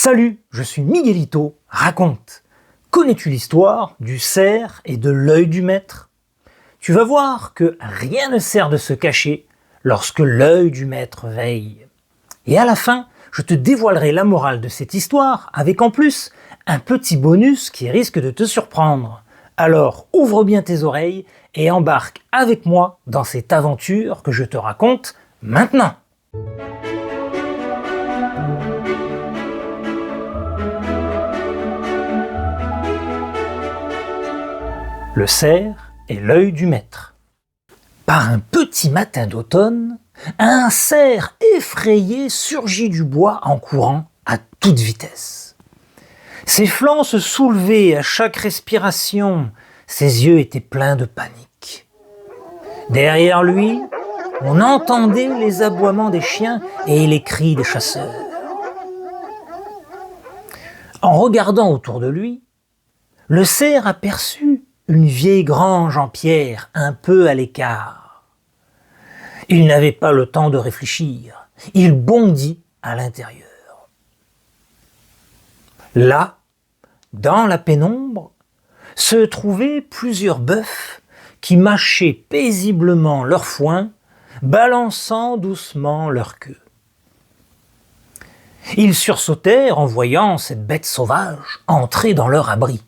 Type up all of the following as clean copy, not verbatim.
Salut, je suis Miguelito, raconte. Connais-tu l'histoire du cerf et de l'œil du maître? Tu vas voir que rien ne sert de se cacher lorsque l'œil du maître veille. Et à la fin, je te dévoilerai la morale de cette histoire avec en plus un petit bonus qui risque de te surprendre. Alors ouvre bien tes oreilles et embarque avec moi dans cette aventure que je te raconte maintenant. Le cerf et l'œil du maître. Par un petit matin d'automne, un cerf effrayé surgit du bois en courant à toute vitesse. Ses flancs se soulevaient à chaque respiration, ses yeux étaient pleins de panique. Derrière lui, on entendait les aboiements des chiens et les cris des chasseurs. En regardant autour de lui, le cerf aperçut une vieille grange en pierre, un peu à l'écart. Il n'avait pas le temps de réfléchir. Il bondit à l'intérieur. Là, dans la pénombre, se trouvaient plusieurs bœufs qui mâchaient paisiblement leur foin, balançant doucement leur queue. Ils sursautèrent en voyant cette bête sauvage entrer dans leur abri.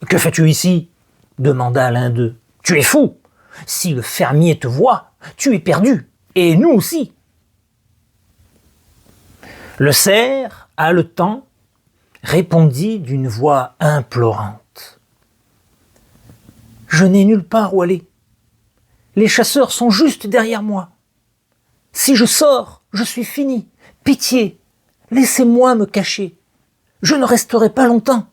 « Que fais-tu ici ?» demanda l'un d'eux. « Tu es fou! Si le fermier te voit, tu es perdu, et nous aussi !» Le cerf, haletant, répondit d'une voix implorante. « Je n'ai nulle part où aller. Les chasseurs sont juste derrière moi. Si je sors, je suis fini. Pitié, laissez-moi me cacher. Je ne resterai pas longtemps. »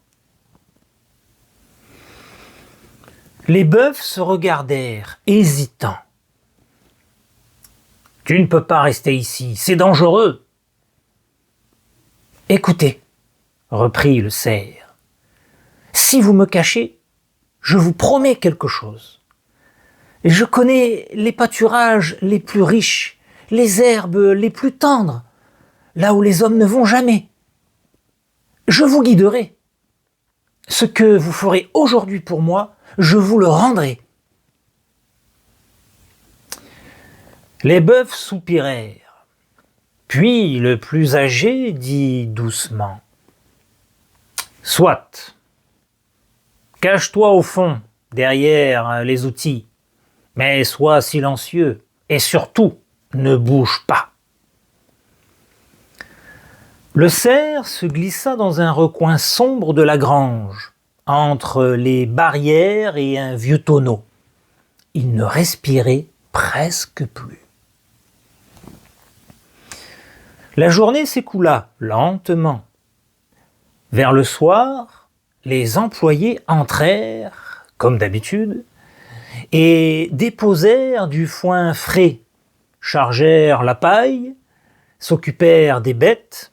Les bœufs se regardèrent, hésitants. « Tu ne peux pas rester ici, c'est dangereux. »« Écoutez, » reprit le cerf, « si vous me cachez, je vous promets quelque chose. Je connais les pâturages les plus riches, les herbes les plus tendres, là où les hommes ne vont jamais. Je vous guiderai. Ce que vous ferez aujourd'hui pour moi, je vous le rendrai. » Les bœufs soupirèrent. Puis le plus âgé dit doucement. « Soit. Cache-toi au fond, derrière les outils, mais sois silencieux et surtout ne bouge pas. » Le cerf se glissa dans un recoin sombre de la grange, entre les barrières et un vieux tonneau. Il ne respirait presque plus. La journée s'écoula lentement. Vers le soir, les employés entrèrent, comme d'habitude, et déposèrent du foin frais, chargèrent la paille, s'occupèrent des bêtes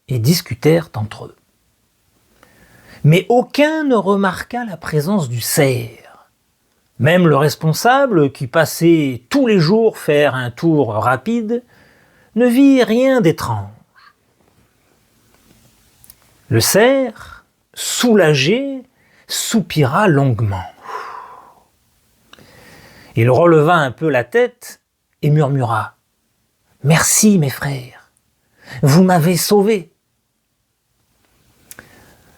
et discutèrent entre eux. Mais aucun ne remarqua la présence du cerf. Même le responsable, qui passait tous les jours faire un tour rapide, ne vit rien d'étrange. Le cerf, soulagé, soupira longuement. Il releva un peu la tête et murmura « Merci mes frères, vous m'avez sauvé. »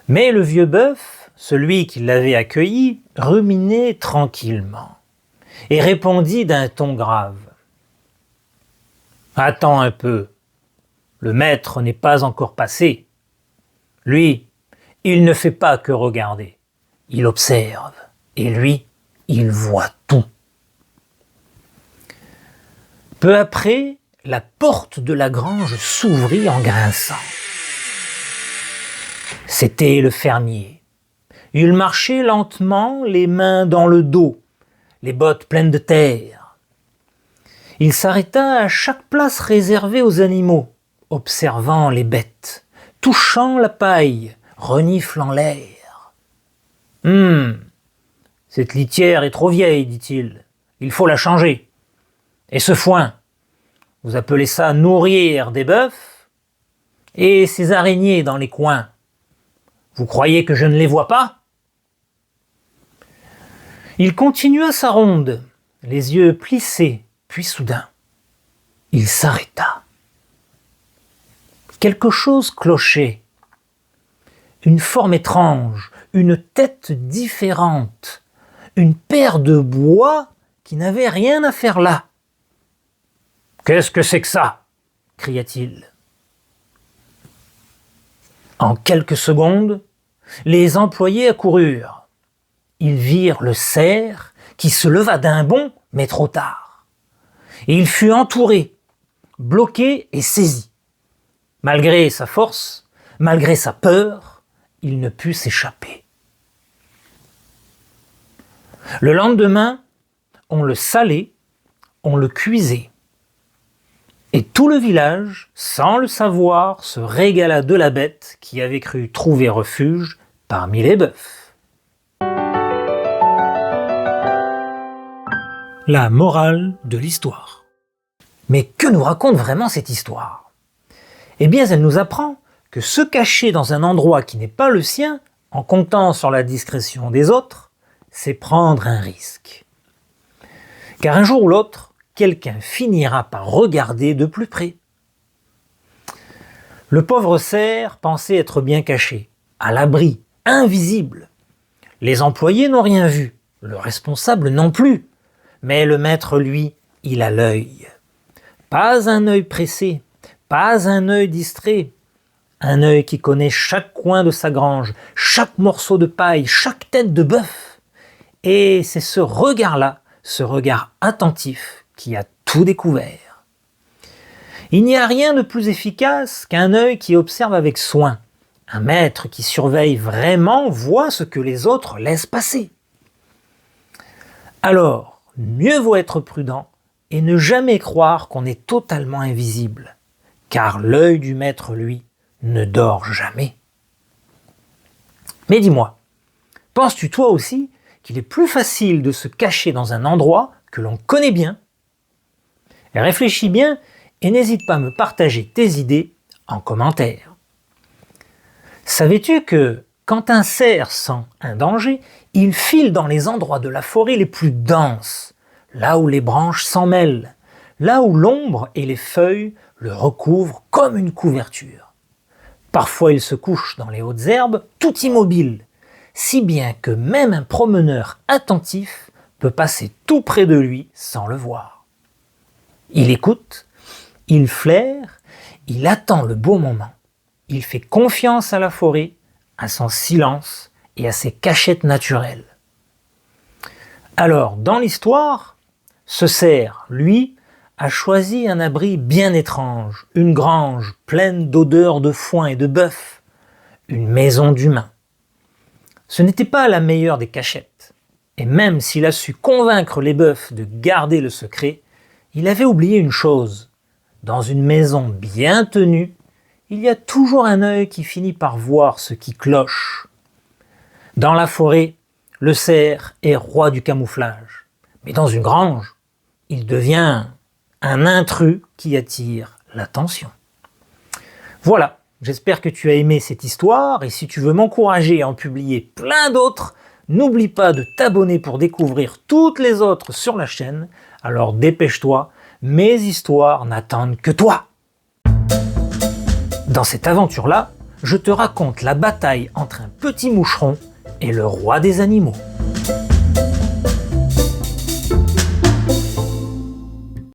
Mais le vieux bœuf, celui qui l'avait accueilli, ruminait tranquillement et répondit d'un ton grave. « Attends un peu, le maître n'est pas encore passé. Lui, il ne fait pas que regarder, il observe, et lui, il voit tout. » Peu après, la porte de la grange s'ouvrit en grinçant. C'était le fermier. Il marchait lentement, les mains dans le dos, les bottes pleines de terre. Il s'arrêta à chaque place réservée aux animaux, observant les bêtes, touchant la paille, reniflant l'air. « Cette litière est trop vieille, dit-il. Il faut la changer. Et ce foin, vous appelez ça nourrir des bœufs? Et ces araignées dans les coins, vous croyez que je ne les vois pas ? Il continua sa ronde, les yeux plissés, puis soudain, il s'arrêta. Quelque chose clochait. Une forme étrange, une tête différente, une paire de bois qui n'avait rien à faire là. « Qu'est-ce que c'est que ça ?» cria-t-il. En quelques secondes, les employés accoururent. Ils virent le cerf qui se leva d'un bond, mais trop tard. Et il fut entouré, bloqué et saisi. Malgré sa force, malgré sa peur, il ne put s'échapper. Le lendemain, on le salait, on le cuisait. Et tout le village, sans le savoir, se régala de la bête qui avait cru trouver refuge parmi les bœufs. La morale de l'histoire. Mais que nous raconte vraiment cette histoire ? Eh bien, elle nous apprend que se cacher dans un endroit qui n'est pas le sien, en comptant sur la discrétion des autres, c'est prendre un risque. Car un jour ou l'autre, quelqu'un finira par regarder de plus près. Le pauvre cerf pensait être bien caché, à l'abri, invisible. Les employés n'ont rien vu, le responsable non plus. Mais le maître, lui, il a l'œil. Pas un œil pressé, pas un œil distrait. Un œil qui connaît chaque coin de sa grange, chaque morceau de paille, chaque tête de bœuf. Et c'est ce regard-là, ce regard attentif, qui a tout découvert. Il n'y a rien de plus efficace qu'un œil qui observe avec soin. Un maître qui surveille vraiment voit ce que les autres laissent passer. Alors, mieux vaut être prudent et ne jamais croire qu'on est totalement invisible, car l'œil du maître, lui, ne dort jamais. Mais dis-moi, penses-tu toi aussi qu'il est plus facile de se cacher dans un endroit que l'on connaît bien ? Réfléchis bien et n'hésite pas à me partager tes idées en commentaire. Savais-tu que quand un cerf sent un danger, il file dans les endroits de la forêt les plus denses, là où les branches s'en mêlent, là où l'ombre et les feuilles le recouvrent comme une couverture. Parfois il se couche dans les hautes herbes, tout immobile, si bien que même un promeneur attentif peut passer tout près de lui sans le voir. Il écoute, il flaire, il attend le beau moment. Il fait confiance à la forêt, à son silence et à ses cachettes naturelles. Alors, dans l'histoire, ce cerf, lui, a choisi un abri bien étrange, une grange pleine d'odeurs de foin et de bœuf, une maison d'humain. Ce n'était pas la meilleure des cachettes, et même s'il a su convaincre les bœufs de garder le secret, il avait oublié une chose. Dans une maison bien tenue, il y a toujours un œil qui finit par voir ce qui cloche. Dans la forêt, le cerf est roi du camouflage. Mais dans une grange, il devient un intrus qui attire l'attention. Voilà, j'espère que tu as aimé cette histoire et si tu veux m'encourager à en publier plein d'autres, n'oublie pas de t'abonner pour découvrir toutes les autres sur la chaîne. Alors dépêche-toi, mes histoires n'attendent que toi. Dans cette aventure-là, je te raconte la bataille entre un petit moucheron et le roi des animaux.